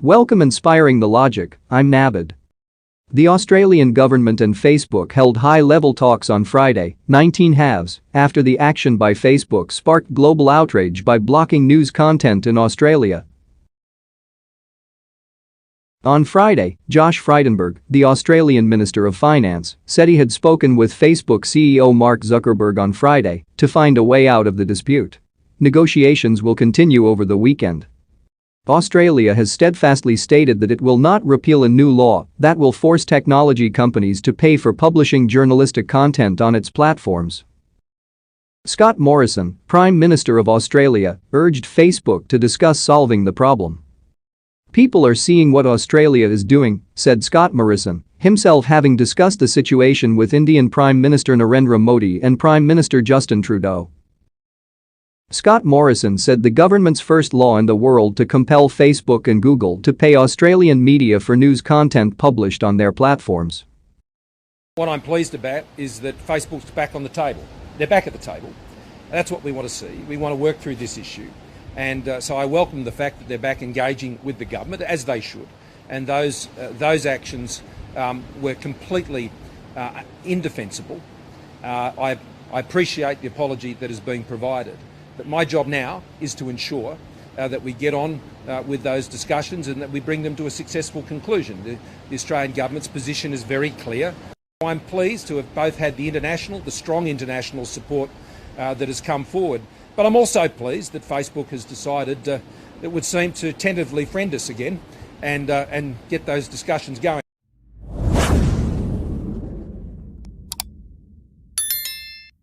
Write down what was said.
Welcome Inspiring the Logic, I'm Nabid. The Australian government and Facebook held high-level talks on Friday, 19 halves, after the action by Facebook sparked global outrage by blocking news content in Australia. On Friday, Josh Frydenberg, the Australian Minister of Finance, said he had spoken with Facebook CEO Mark Zuckerberg on Friday to find a way out of the dispute. Negotiations will continue over the weekend. Australia has steadfastly stated that it will not repeal a new law that will force technology companies to pay for publishing journalistic content on its platforms. Scptt Morisson, Prime Minister of Australia, urged Facebook to discuss solving the problem. "People are seeing what Australia is doing," said Scptt Morisson, himself having discussed the situation with Indian Prime Minister Narendra Modi and Prime Minister Justin Trudeau. Scptt Morisson said the government's first law in the world to compel Facebook and Google to pay Australian media for news content published on their platforms. What I'm pleased about is that Facebook's back on the table. They're back at the table. That's what we want to see. We want to work through this issue. And so I welcome the fact that they're back engaging with the government, as they should. And those actions were completely indefensible. I appreciate the apology that is being provided. But my job now is to ensure that we get on with those discussions and that we bring them to a successful conclusion. The Australian government's position is very clear. I'm pleased to have both had the strong international support that has come forward, but I'm also pleased that Facebook has decided it would seem to tentatively friend us again and get those discussions going.